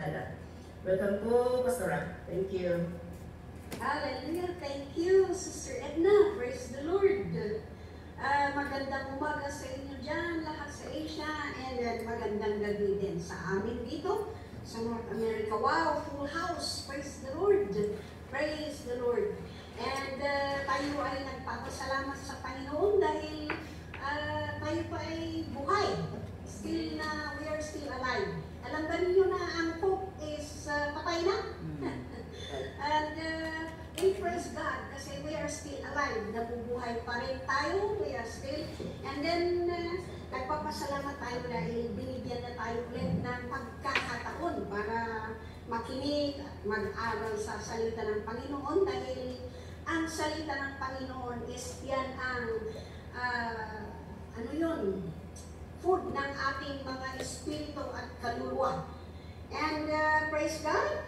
Welcome po, Pastora. Thank you. Hallelujah. Thank you, Sister Edna. Praise the Lord. Magandang umaga sa inyo dyan, lahat sa Asia, and magandang gabi din sa amin dito sa North America. Wow, full house. Praise the Lord. Praise the Lord. And tayo ay nagpapasalamat sa Panginoon dahil tayo pa ay buhay. Still na, we are still alive. Alam ba ninyo na ang hope is patay na? And we praise God kasi we are still alive. Nabubuhay pa rin tayo. We are still. And then, nagpapasalamat tayo dahil binigyan na tayo ulit ng pagkakataon para makinig at mag-aral sa salita ng Panginoon dahil ang salita ng Panginoon is yan ang food ng ating mga espiritu at kaluluwa. And praise God.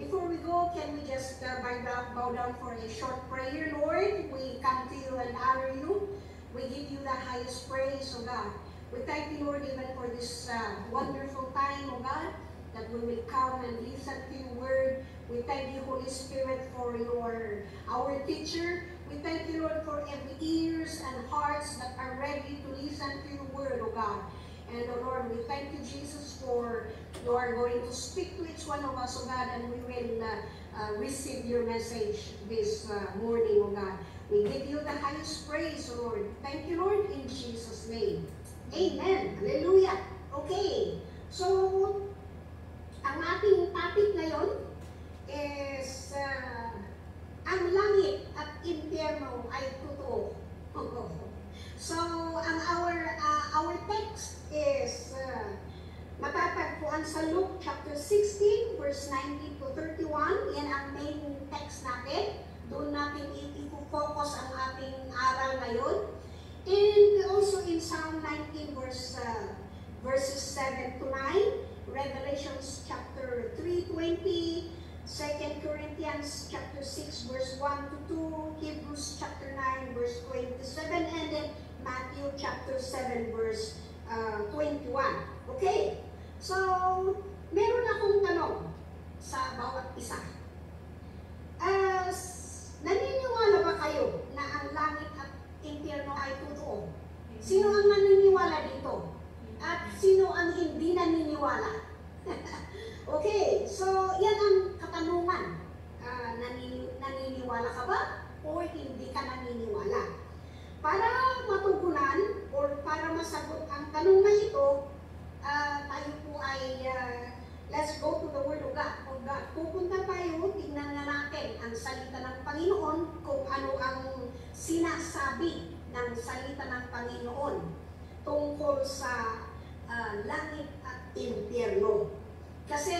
Before we go, can we just bow down for a short prayer, Lord? We come to you and honor you. We give you the highest praise, O God. We thank you, Lord, even for this wonderful time, O God, that we will come and listen to your word. We thank you, Holy Spirit, for our teacher. We thank you, Lord, for every ears and hearts that are ready to listen to your word, O God. And, O Lord, we thank you, Jesus, for you are going to speak to each one of us, O God, and we will receive your message this morning, O God. We give you the highest praise, O Lord. Thank you, Lord, in Jesus' name. Amen. Hallelujah. Okay. So, ang ating topic ngayon is ang langit at impyerno ay totoo. So, our text is matatagpuan sa Luke chapter 16, verse 19 to 31. Yan ang main text natin. Doon natin i-focus ang ating aral ngayon. And also in Psalm 19, verses 7 to 9, Revelations chapter 3:20, 2 Corinthians chapter 6, verse 1 to 2, Hebrews chapter 9, verse 27, and then Matthew chapter 7, verse 21. Okay? So, meron akong tanong sa bawat isa. Naniniwala ba kayo na ang langit at impyerno ay totoo? Sino ang naniniwala dito? At sino ang hindi naniniwala? Okay, so yan ang katanungan. Naniniwala ka ba o hindi ka naniniwala? Para matugunan or para masagot ang tanong na ito, tayo po ay let's go to the Word of God. Pupunta tayo, tingnan na natin ang salita ng Panginoon, kung ano ang sinasabi ng salita ng Panginoon tungkol sa langit at impyerno. Kasi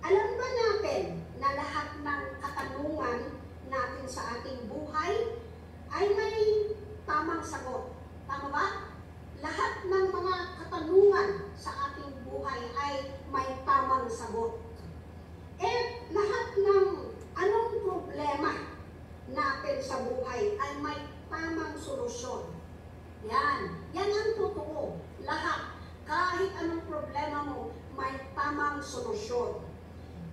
alam ba natin na lahat ng katanungan natin sa ating buhay ay may tamang sagot? Tama ba? Lahat ng mga katanungan sa ating buhay ay may tamang sagot. Eh, lahat ng anong problema natin sa buhay ay may tamang solusyon. Yan. Yan ang totoo. Lahat. Kahit anong problema mo, may tamang solusyon.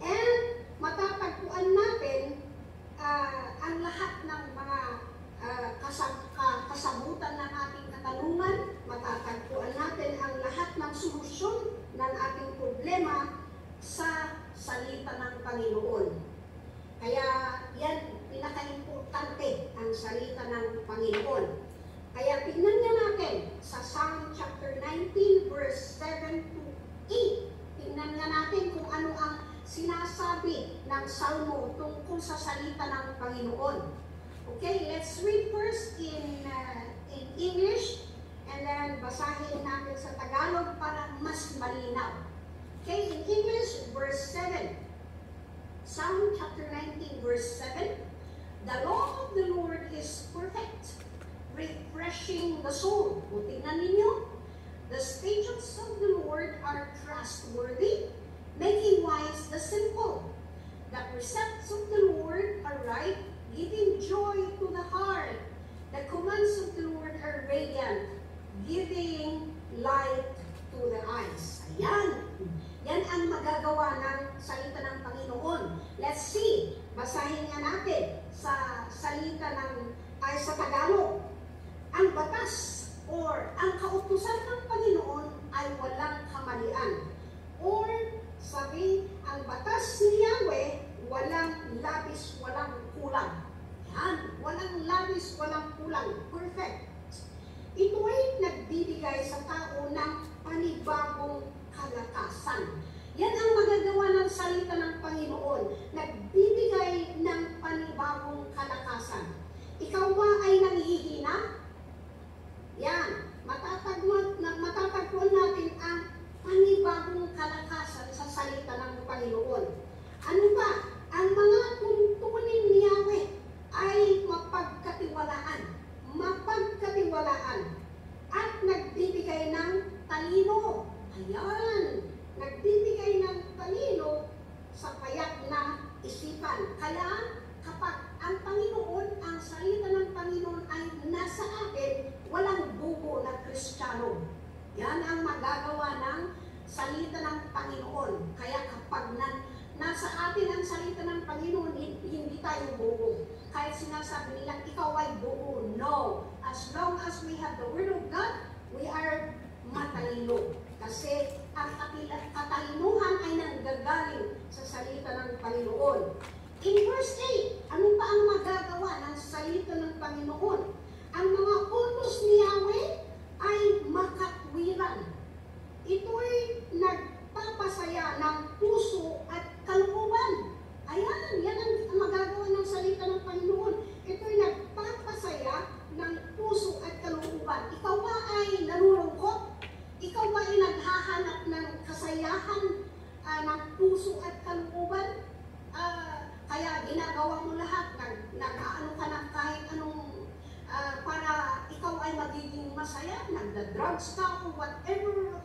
And matatagpuan natin ang lahat ng mga kasagutan ng ating katanungan, matatagpuan natin ang lahat ng solusyon ng ating problema sa salita ng Panginoon. Kaya yan, pinaka-importante ang salita ng Panginoon. Kaya tingnan nga natin sa Psalm chapter 19, verse 7 to 8. Tingnan nga natin kung ano ang sinasabi ng Salmo tungkol sa salita ng Panginoon. Okay, let's read first in English and then basahin natin sa Tagalog para mas malinaw. Okay, in English, verse 7. Psalm chapter 19, verse 7. The law of the Lord is perfect, refreshing the soul. O tingnan ninyo, the statutes of the Lord are trustworthy, making wise the simple. The precepts of the Lord are right, giving joy to the heart. The commands of the Lord are radiant, giving light to the eyes. Ayan. Yan magagawa ng salita ng Panginoon. Let's see. Basahin nga natin sa salita sa Tagalog. Ang batas or ang kautusan ng Panginoon ay walang kamalian. Or sabi, ang batas ni Yahweh walang labis, walang kulang. Yan, walang labis, walang kulang. Perfect. Ito ay nagbibigay sa tao ng panibagong kalakasan. Yan ang magagawa ng salita ng Panginoon. Nagbibigay ng panibagong kalakasan. Ikaw ba ay nanghihina? Yan. Matatagpuan natin ang panibagong kalakasan sa salita ng Panginoon. Ano ba? Ang mga tuntunin ni Yahweh ay mapagkatiwalaan at nagbibigay ng talino. Ayan, nagbibigay ng talino sa payak na isipan. Kaya kapag ang Panginoon, ang salita ng Panginoon ay nasa atin, walang bubo na Kristiyano. Yan ang magagawa ng salita ng Panginoon. Kaya kapag nasa atin ang salita ng Panginoon, hindi tayo bubo. Kahit sinasabi nila, ikaw ay bubo. No. As long as we have the Word of God, we are matalino. Kasi ang katalinuhan ay nanggagaling sa salita ng Panginoon. In verse 8, ano pa ang magagawa ng salita ng Panginoon? Ang mga utos ni Yahweh ay makatwiran. Ito'y nagpapasaya ng puso at kalooban. Ayan, yan ang magagawa ng salita ng Panginoon. Ito'y nagpapasaya ng puso at kalooban. Ikaw ba ay nalulungkot? Ikaw ba ay naghahanap ng kasayahan ng puso at kalooban? Kaya ginagawa mo lahat, nag-aano ka ng kahit anong para ikaw ay magiging masaya, nagda-drugs ka o whatever.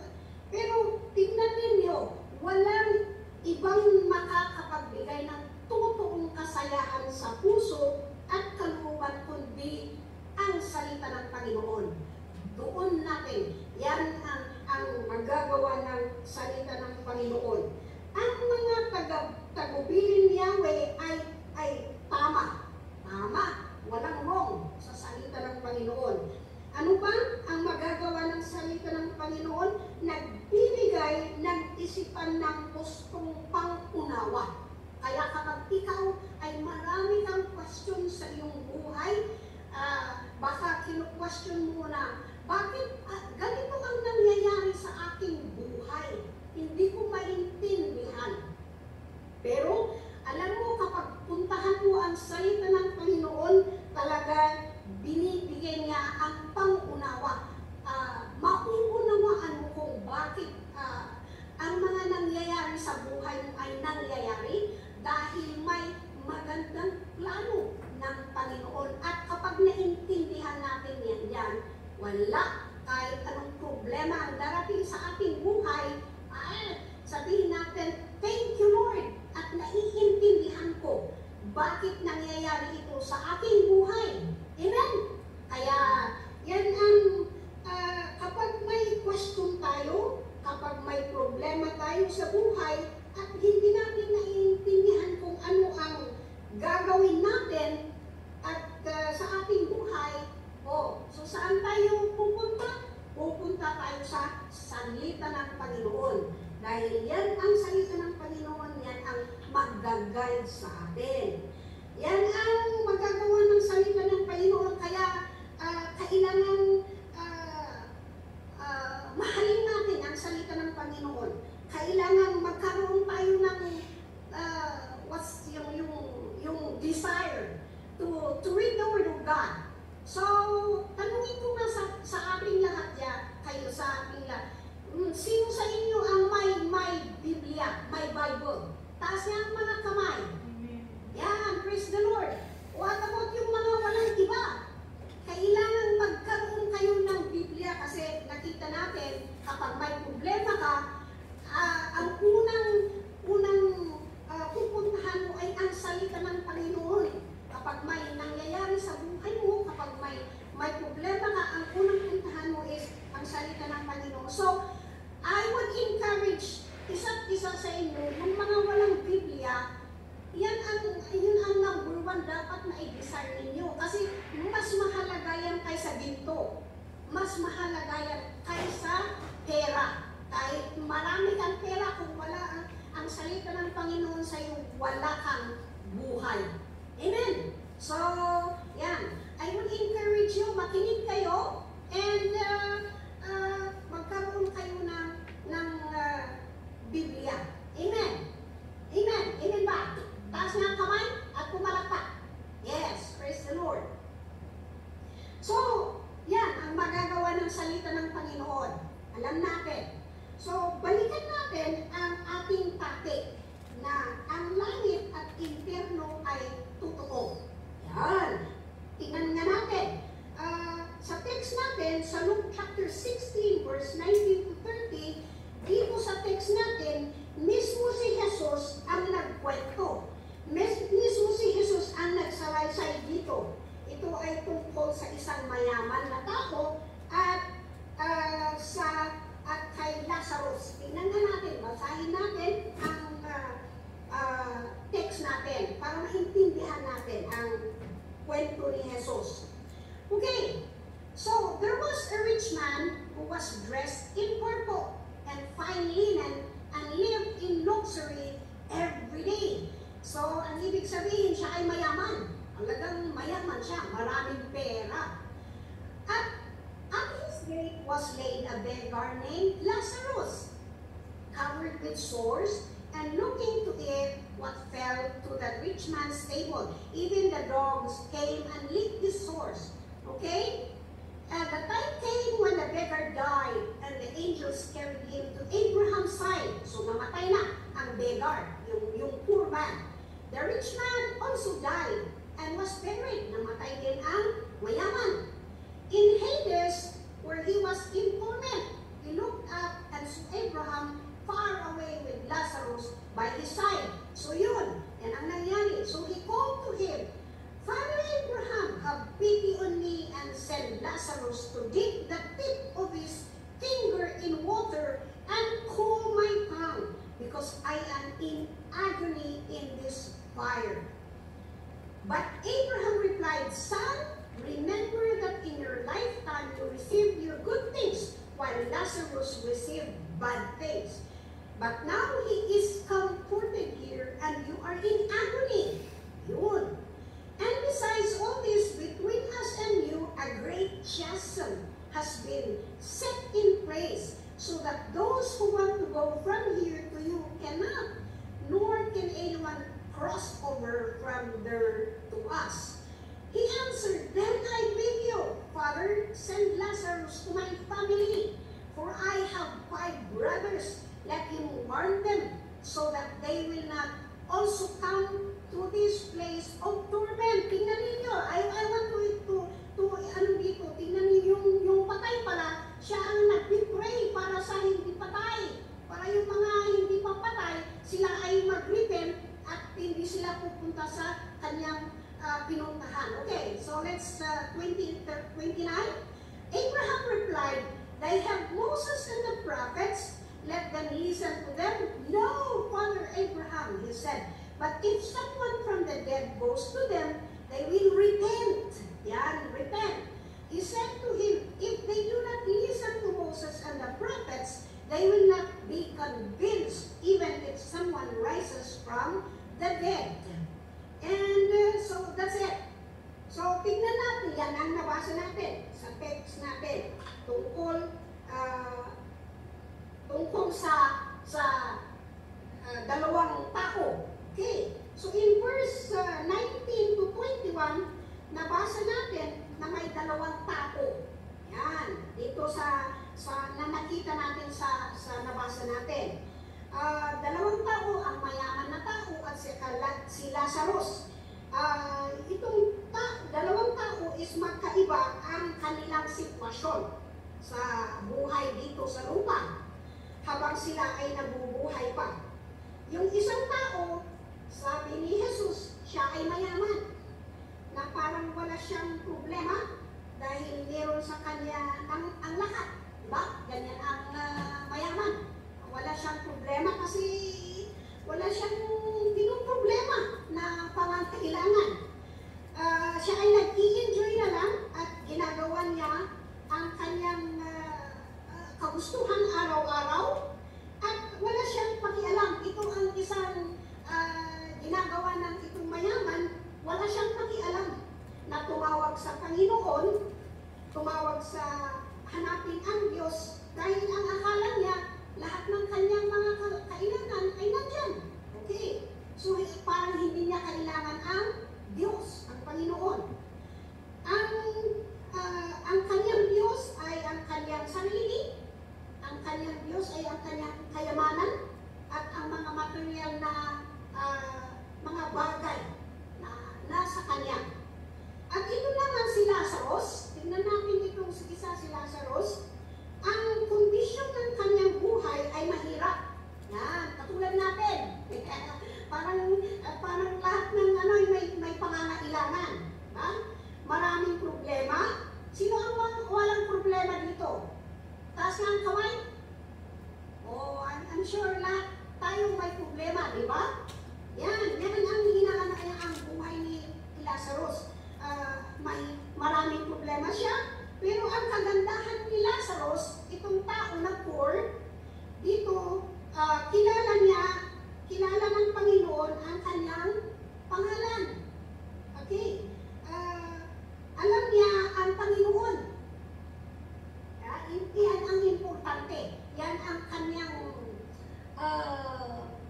Pero tingnan ninyo, walang ibang makakapagbigay ng totoong kasayahan sa puso at kalooban kundi ang salita ng Panginoon. Doon natin, yan ang magagawa ng salita ng Panginoon. Ang mga tagubilin ni Yahweh ay tama. Tama. Walang wrong sa salita ng Panginoon. Ano ba ang magagawa ng salita ng Panginoon? Nagbibigay ng isipan ng gustong pang-unawa. Kaya kapag ikaw ay marami kang question sa iyong buhay, baka kinu-question mo na, bakit ganito ang nangyayari sa aking buhay? Hindi ko maintindihan. Pero, alam mo, kapag puntahan mo ang salita ng Panginoon, talaga binibigay niya ang pang-unawa. Mauunawaan mo kung bakit ang mga nangyayari sa buhay mo ay nangyayari dahil may magandang plano ng Panginoon. At kapag naintindihan natin yan, wala kahit anong problema ang darating sa ating buhay, sabihin natin, thank you Lord, at naiintindihan ko bakit nangyayari ito sa aking buhay. Amen? Kaya, yan ang, kapag may question tayo, kapag may problema tayo sa buhay, at hindi natin naiintindihan kung ano ang gagawin natin, at sa ating buhay, so saan tayo pupunta? Pupunta tayo sa salita ng Panginoon. Dahil yan ang salita ng Panginoon, yan ang mag-guide sa atin. Yan ang magagawa ng salita ng Panginoon. Kaya kailangan mahalin natin ang salita ng Panginoon. Kailangan magkaroon tayo ng yung desire to read the Word of God. So, tanungin ko nga sa ating lahat yan, kayo sa ating lahat, sino sa inyo ang may Biblia, may Bible? Taas niya ang mga kamay. Yan, praise the Lord. What about yung mga walang iba? Kailangan magkaroon kayo ng Biblia kasi nakita natin kapag may problema ka, isa sa inyo, yung mga walang Biblia, yun ang number one dapat na i-desire ninyo. Kasi mas mahalaga yan kaysa ginto. Mas mahalaga yan kaysa pera. Kahit marami kang pera, kung wala ang salita ng Panginoon sa iyo, wala kang buhay. Amen? So, yan. I will encourage you, makinig kayo, and magkaroon kayo ng Biblia. Amen? Amen? Amen ba? Taas nga ang kamay at pumalakpak. Yes, praise the Lord. So, yan ang magagawa ng salita ng Panginoon. Alam natin. So, balikan natin ang ating topic na ang langit at impyerno ay totoo. Yan. Tingnan nga natin. Sa text natin, sa Luke chapter 16, verse 19 to 30, dito sa text natin, mismo si Jesus ang nagkwento. Mismo si Jesus ang nagsalaysay dito. Ito ay tungkol sa isang mayaman na tao at kay Lazarus. Tingnan nga natin, basahin natin ang text natin para maintindihan natin ang kwento ni Jesus. Okay, so there was a rich man who was dressed in purple and fine linen and lived in luxury every day. So, ang ibig sabihin, siya ay mayaman. Talagang mayaman siya, maraming pera. At his gate was laid a beggar named Lazarus, covered with sores, and looking to eat what fell to the rich man's table. Even the dogs came and licked his sores. Okay? And the time came when the beggar died, and the angels carried him to Abraham's side. So, namatay na ang beggar, yung poor man. The rich man also died and was buried. Namatay din ang mayaman. In Hades, where he was in torment, he looked up and saw Abraham far away with Lazarus by his side. So yun, yan ang nangyari. So he called to him, Father Abraham, have pity on me and send Lazarus to dip the tip of his finger in water and cool my tongue, because I am in agony in this fire. But Abraham replied, Son, remember that in your lifetime you received your good things, while Lazarus received bad things. But now he is comforted here, and you are in agony. Yun. And besides all this, between us and you, a great chasm has been set in place, so that those who want to go from here to you cannot, nor can anyone cross over from there to us. He answered, Then I beg you, Father, send Lazarus to my family, for I have 5 brothers. Let him warn them, so that they will not also come to this place of torment. Tingnan ninyo, I want tingnan ninyo yung patay pala, siya ang nag-pray para sa hindi patay. Para yung mga hindi pa patay, sila ay mag-repent at hindi sila pupunta sa kanyang pinuntahan. Okay, so let's 29. Abraham replied, They have Moses and the prophets, let them listen to them. No, Father Abraham, he said, but if someone from the dead goes to them, they will repent. Yan, repent. He said to him, if they do not listen to Moses and the prophets, they will not be convinced, even if someone rises from the dead. And so that's it. So tignan natin, yan ang nabasa natin sa text natin tungkol sa dalawang tao. Okay. So in verse 19 to 21, nabasa natin na may dalawang tao. Yan. Dito na nakita natin sa nabasa natin. Dalawang tao, ang mayaman na tao at si Lazarus. Itong dalawang tao is magkaiba ang kanilang sitwasyon sa buhay dito sa lupa habang sila ay nabubuhay pa. Yung isang tao, sabi ni Jesus, siya ay mayaman na parang wala siyang problema dahil meron sa kanya ang lahat. Diba? Ganyan ang mayaman. wala siyang problema kasi wala siyang problema na pangangailangan. Siya ay nag-i-enjoy na lang at ginagawa niya ang kanyang kagustuhan araw-araw at wala siyang pakialam. Ito ang isang ginagawa ng itong mayaman, wala siyang pakialam na tumawag sa Panginoon, tumawag sa hanapin ang Diyos dahil ang akala niya lahat ng kanyang mga kailangan ay nandyan. Okay? So parang hindi niya kailangan ang Diyos, ang Panginoon. Ang kanyang Diyos ay ang kanyang sarili, ang kanyang Diyos ay ang kanyang kayamanan, at ang mga material na mga bagay na nasa kanya. At ito naman si Lazarus, tingnan natin itong isa si Lazarus, ang kondisyon ng kanyang buhay ay mahirap. Yan, katulad natin. Parang lahat ng may pangangailangan. Ha? Maraming problema. Sino ang walang problema dito? Taas nga ang kamay? Oh, I'm sure lahat tayo may problema, di ba? Yan ang hinahanap ang buhay ni Lazarus. May maraming problema siya, pero ang kagandahan ni Lazarus, itong tao na poor, dito, kilala ng Panginoon ang kanyang pangalan. Okay? Alam niya ang Panginoon. Yan ang importante. Yan ang kanyang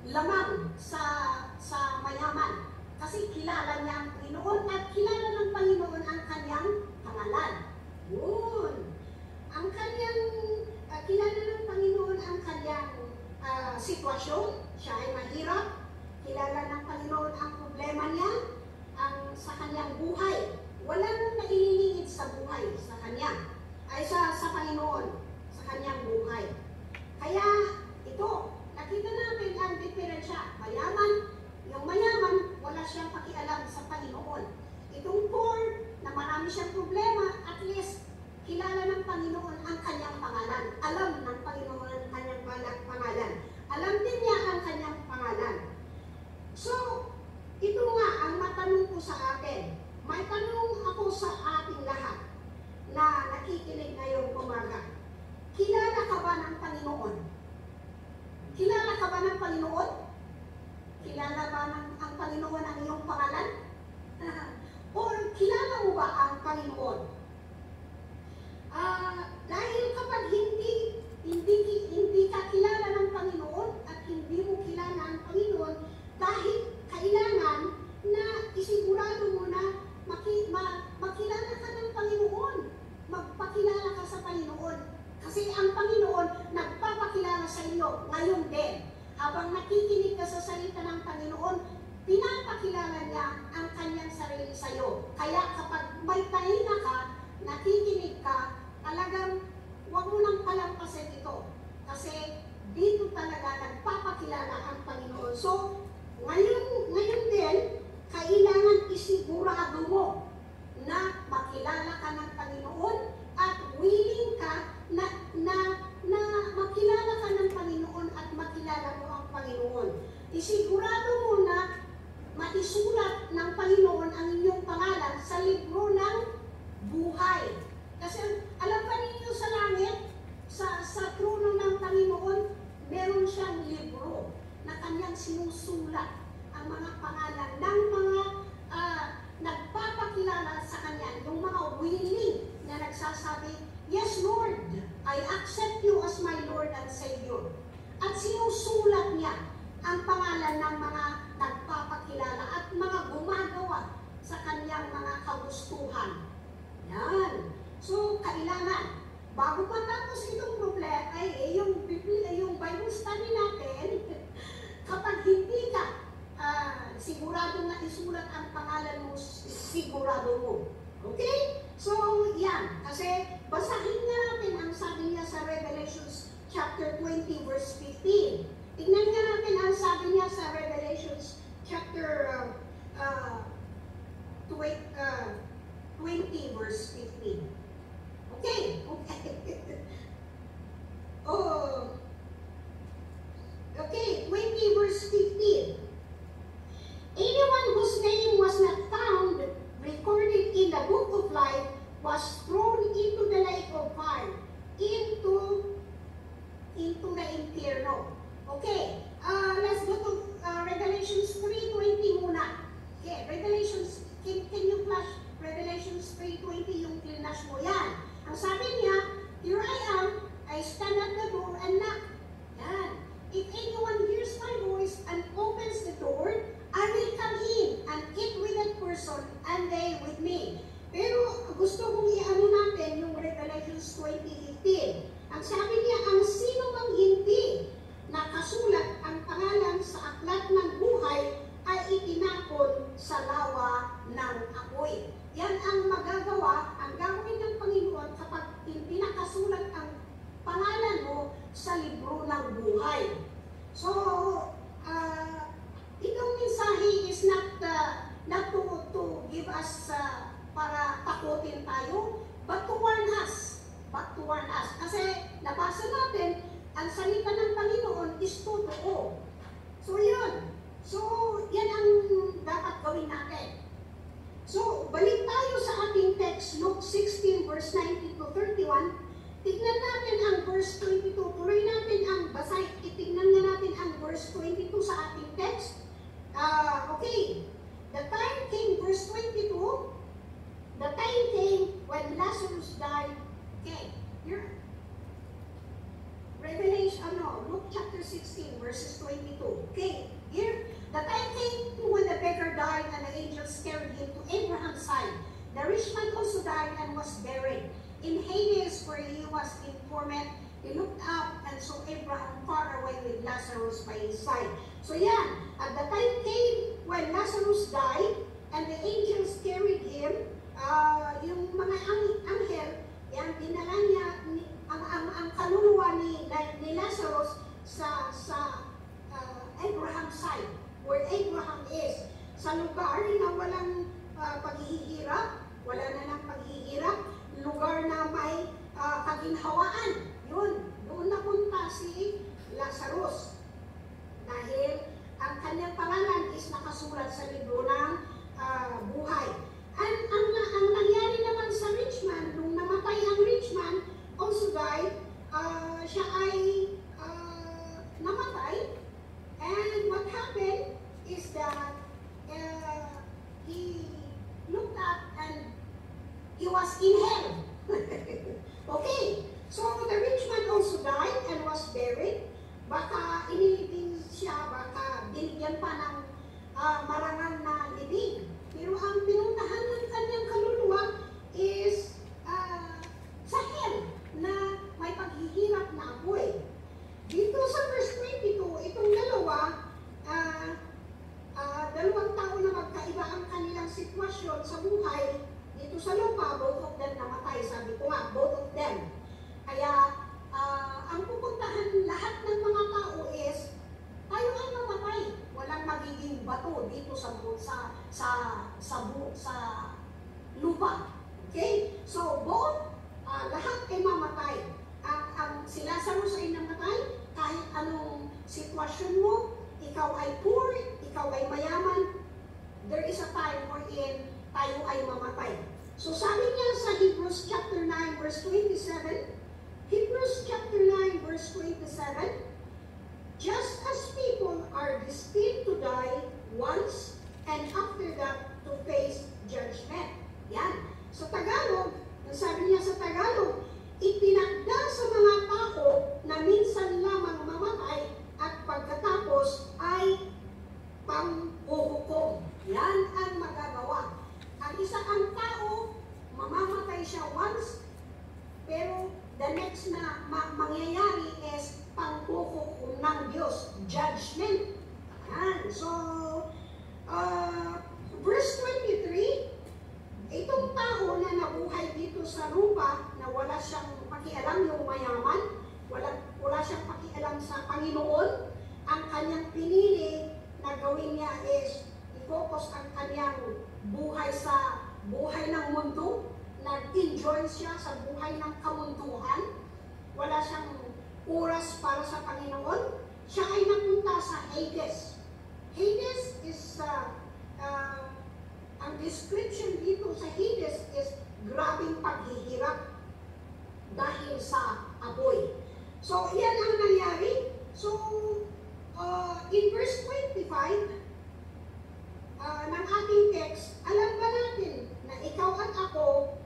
lamang sa mayaman. Kasi kilala niya ang Panginoon at kilala ng Panginoon ang kanyang pangalan. Yun. Ang kanyang, kilala ng Panginoon ang kanyang sitwasyon. Siya ay mahirap. Kilala ng Panginoon ang problema niya sa kanyang buhay. Wala nang naililingid sa buhay sa kanya. Ay sa Panginoon, sa kanyang buhay. Kaya ito, nakita natin ang diferensya. Yung mayaman, wala siyang pakialam sa Panginoon. Itong poor, na marami siyang problema, at least, kilala ng Panginoon ang kanyang pangalan. Alam ng Panginoon ang kanyang pangalan. Alam din niya ang kanyang pangalan. So, ito nga ang matanong ko sa atin. May tanong ako sa ating lahat na nakikinig ngayong umaga. Kilala ka ba ng Panginoon? Kilala ka ba ng Panginoon? Kilala ba ang Panginoon ang iyong pangalan? Or kilala mo ba ang Panginoon? Dahil kapag hindi ka kilala ng Panginoon at hindi mo kilala ang Panginoon, dahil kailangan na isigurado mo na makilala ka ng Panginoon. Magpakilala ka sa Panginoon. Kasi ang Panginoon nagpapakilala sa iyo ngayon din. Habang nakikinig ka sa salita ng Panginoon, pinapakilala niya ang kanyang sarili sa iyo. Kaya kapag may tahinga ka, nakikinig ka, talagang huwag mo nang palampasin ito. Kasi dito talaga nagpapakilala ang Panginoon. So, ngayon din, kailangan isigurado mo na makilala ka ng Panginoon at willing ka na makilala ka ng Panginoon at makilala mo ang Panginoon. Isigurado mo na maisulat ng Panginoon ang inyong pangalan sa libro ng buhay. Kasi alam ba ninyo sa langit, sa trono ng Panginoon, meron siyang libro na kanyang sinusulat ang mga pangalan ng mga nagpapakilala sa kanya, yung mga willing na nagsasabi, "Yes, Lord, I accept you as my Lord and Savior." At sinusulat niya ang pangalan ng mga nagpapakilala at mga gumagawa sa kanyang mga kagustuhan. Yan. So, kailangan, bago matapos itong problema, yung Bible study natin, kapag hindi ka sigurado na isulat ang pangalan mo, sigurado mo. Okay? So, yan. Kasi, basahin nga natin ang sabi niya sa Revelations chapter 20, verse 15. Tingnan nga natin ang sabi niya sa Revelations chapter 20, verse 15. Okay? Okay. So, yan ang dapat gawin natin. So, balik tayo sa ating text, Luke 16 verse 19 to 31. Tignan natin ang verse 22. Tuloy natin ang basay. Itignan na natin ang verse 22 sa ating text. Okay. The time came, verse 22, the time came when Lazarus died. Okay. Here. Luke chapter 16, verses 22. Okay. Here. The time came when the beggar died and the angels carried him to Abraham's side. The rich man also died and was buried. In Hades, where he was in torment, he looked up and saw Abraham far away with Lazarus by his side. So yan, at the time came when Lazarus died and the angels carried him, yung mga anghel, yan, dinala niya ang kaluluwa ni Lazarus sa Abraham's side, where Abraham is, sa lugar na walang paghihirap, wala na ng paghihirap, lugar na may kaginhawaan. Yun, doon napunta si Lazarus. Dahil ang kanyang pangalan is nakasulat sa libro ng buhay. Ang nangyari naman sa rich man, nung namatay ang rich man, also died, siya ay namatay. And what happened is that he looked up and he was in hell. Okay, so the rich man also died and was buried. Baka inilibing siya, baka binigyan pa ng marangal na libing. Pero ang pinuntahan ng kanyang kaluluwa is sa hell na may paghihirap na apoy. Dito sa verse 22, itong dalawang tao na magkaiba ang kanilang sitwasyon sa buhay, dito sa lupa, both of them namatay. Sabi ko nga, both of them. Kaya, ang pupuntahan lahat ng mga tao is, tayo ay mamatay. Walang magiging bato dito sa lupa. Okay? So, both, lahat ay mamatay. Si Lazarus ay namatay, kahit anong sitwasyon mo, ikaw ay poor, ikaw ay mayaman, there is a time wherein tayo ay mamatay. So sabi niya sa Hebrews chapter 9 verse 27, Hebrews chapter 9 verse 27, just as people are destined to die once and after that to face judgment. Yan. So Tagalog, sabi niya sa Tagalog, itinagda sa mga tao na minsan lamang mamatay at pagkatapos ay panghuhukom. Yan ang magagawa. Ang ang tao, mamamatay siya once, pero the next na mangyayari is panghuhukom ng Diyos, judgment. Yan. So, verse 23, itong tao na nabuhay dito sa lupa, na wala siyang pakialam yung mayaman, wala siyang pakialam sa Panginoon, ang kanyang pinili na gawin niya is i-focus ang kanyang buhay sa buhay ng mundo, nag-enjoy siya sa buhay ng kamunduhan, wala siyang oras para sa Panginoon, siya ay napunta sa Hades. Hades is, ang description dito sa Hades is grabing paghihirap dahil sa apoy. So, yan ang nangyari. So, in verse 25 ng ating text, alam ba natin na ikaw at ako,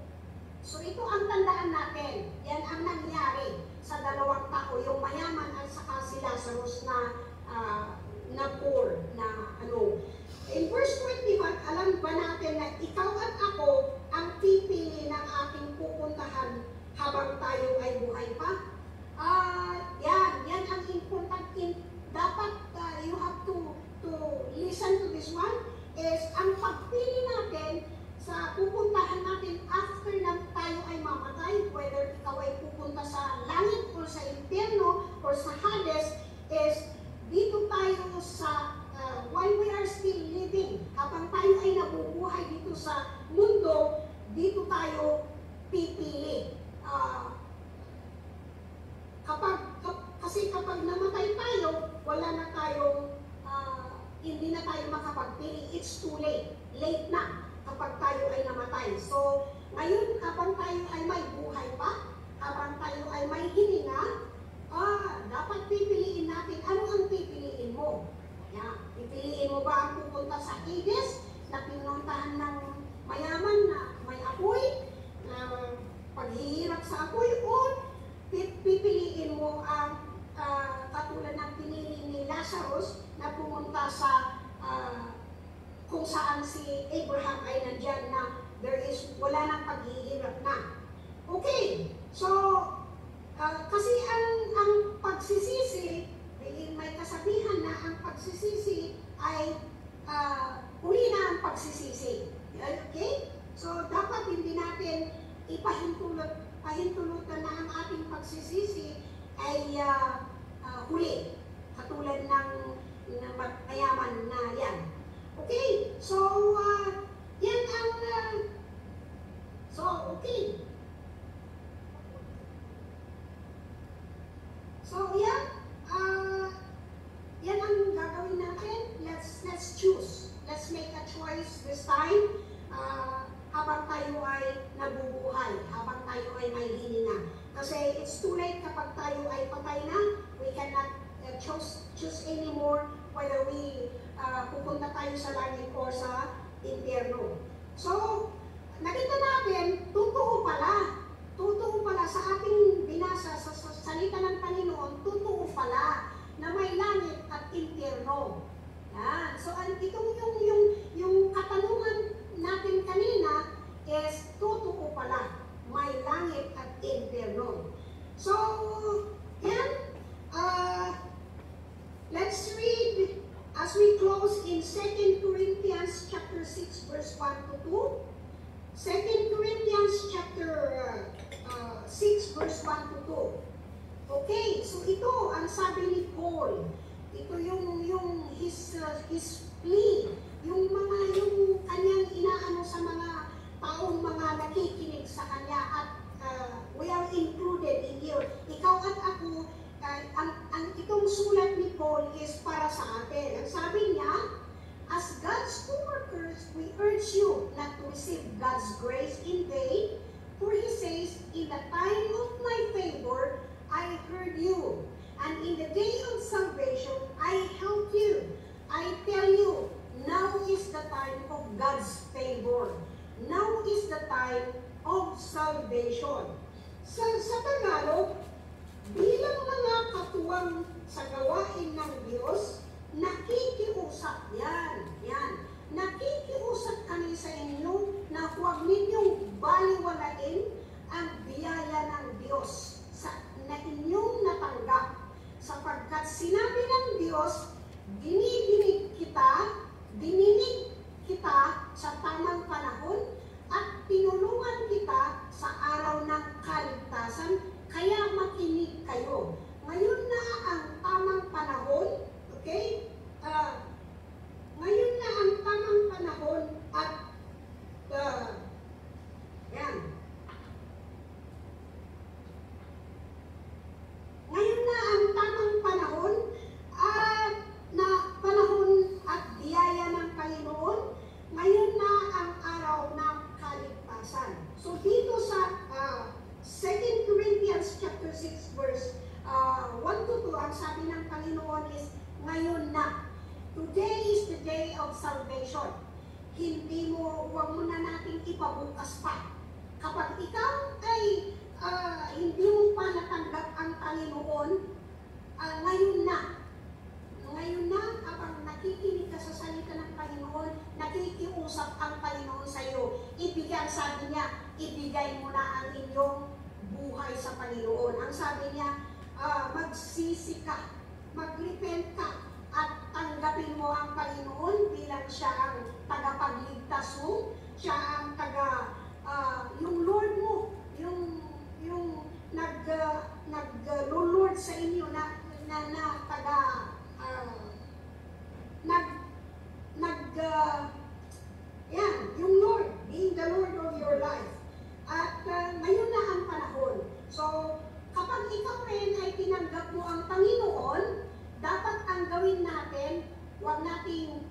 so ito ang tandaan natin, yan ang nangyari sa dalawang tao, yung mayaman at saka si Lazarus na poor, na ano. In verse 21, alam ba natin na ikaw at ako ang pipili ng ating pupuntahan habang tayo ay buhay pa? Yan ang important. Dapat you have to listen to this one, is ang pagpili natin sa pupuntahan natin after na tayo ay mamatay, whether ikaw ay pupunta sa langit o sa impyerno o sa Hades, is dito tayo sa while we are still living, habang tayo ay nabubuhay dito sa mundo, dito tayo pipili. Kasi kapag namatay tayo, wala na tayong hindi na tayo makapagpili. It's too late. Late na kapag tayo ay namatay. So, ngayon, habang tayo ay may buhay pa, habang tayo ay may hininga, dapat pipiliin natin. Ano ang pipiliin mo? Pipiliin mo ba ang pupunta sa Hades na pinuntahan ng mayaman na may apoy, na paghihirap sa apoy, o pipiliin mo ang katulad ng pinili ni Lazarus na pumunta sa kung saan si Abraham ay nandyan na wala nang paghihirap na. Okay, so kasi ang pagsisisi, may kasabihan na ang pagsisisi ay uli na ang pagsisisi. Okay? So dapat hindi natin pahintulutan na ang ating pagsisisi ay huli. Katulad ng mayaman na yan. Okay? So, yan ang okay. So, yan ang gagawin natin. Let's choose. Let's make a choice this time habang tayo ay nabubuhay, habang tayo ay may hininga. Kasi it's too late kapag tayo ay patay na. We cannot choose anymore whether we pupunta tayo sa langit o sa impyerno. So, nakita natin, totoo pala sa ating binasa sa salita ng Panginoon, totoo pala na may langit at impyerno. Yan. So, itong yung katanungan natin kanina is totoo pala, may langit at impyerno. So, yan. Let's read as we close in 2 Corinthians chapter 6 verse 1 to 2. 2 Corinthians chapter 6 verse 1 to 2. Okay, so ito ang sabi ni Paul. Ito yung his plea, yung kanyang inaano sa mga taong mga nakikinig sa kanya, at we are included in here. Ikaw at ako, itong sulat ni Paul is para sa atin. Ang sabi niya, as God's co-workers, we urge you not to receive God's grace in vain, for He says, in the time of my favor, I heard you, and in the day of salvation, I helped you. I tell you, now is the time of God's favor. Now is the time of salvation. Sa Tagalog, bilang mga katuwang sa gawain ng Diyos, nakikiusap yan. Nakikiusap kami sa inyo na huwag ninyong baliwalain ang biyaya ng Diyos na inyong natanggap. Sapagkat sinabi ng Diyos, dininig kita sa tamang panahon at tinulungan kita sa araw ng kaligtasan, kaya makinig kayo. Ngayon na ang tamang panahon, okay? Ngayon na ang tamang panahon at yan. Ngayon na ang tamang panahon at biyaya ng Panginoon. Ngayon na ang araw ng kaligtasan. So dito sa 2 Corinthians chapter 6 verse 1 to 2, ang sabi ng Panginoon is, ngayon na. Today is the day of salvation. Huwag mo na natin ipabukas pa. Kapag ikaw ay hindi mo pa natanggap ang Panginoon, ngayon na, kapag nakikinig ka sa salita ng Panginoon, nakikiusap ang Panginoon sa iyo. Sabi niya, ibigay mo na ang inyong buhay sa Panginoon. Ang sabi niya, magsisi ka, mag-repent ka, at tanggapin mo ang Panginoon bilang siya ang tagapagligtas mo, siya ang yung Lord mo, yung nag-Lord sa inyo yung Lord, being the Lord of your life. At ngayon na ang panahon. So, kapag ikaw rin ay tinanggap mo ang Panginoon, dapat ang gawin natin, huwag nating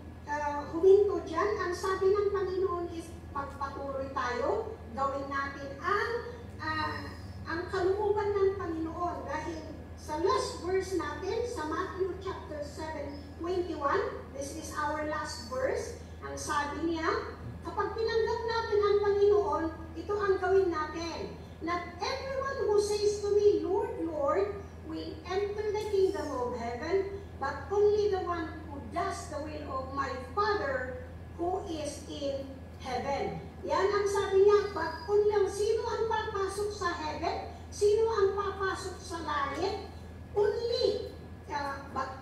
huminto dyan. Ang sabi ng Panginoon is magpatuloy tayo, gawin natin ang kalooban ng Panginoon. Dahil sa last verse natin, sa Matthew chapter 7:21, this is our last verse, ang sabi niya, kapag tinanggap natin ang Panginoon, ito ang gawin natin. Not everyone who says to me, Lord, Lord, will enter the kingdom of heaven, but only the one who does the will of my Father who is in heaven. Yan ang sabi niya, but only sino ang papasok sa heaven? Sino ang papasok sa langit? But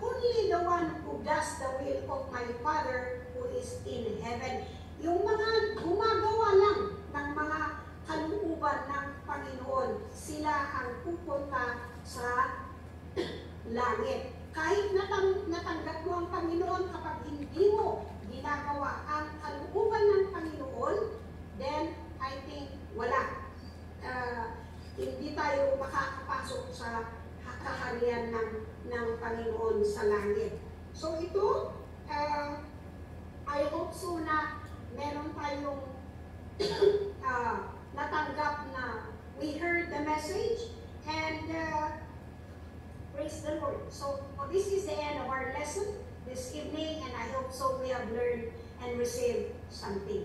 only the one who does the will of my Father who is in heaven. Yung mga gumagawa lang ng mga kalooban ng Panginoon, sila ang pupunta sa langit. Kahit natanggap mo ang Panginoon, kapag hindi mo ginagawa ang kalooban ng Panginoon, then I think wala. Hindi tayo makakapasok sa kaharian ng Panginoon sa langit. So ito, I hope so na meron tayong natanggap na we heard the message and praise the Lord. So this is the end of our lesson this evening, and I hope so we have learned and received something.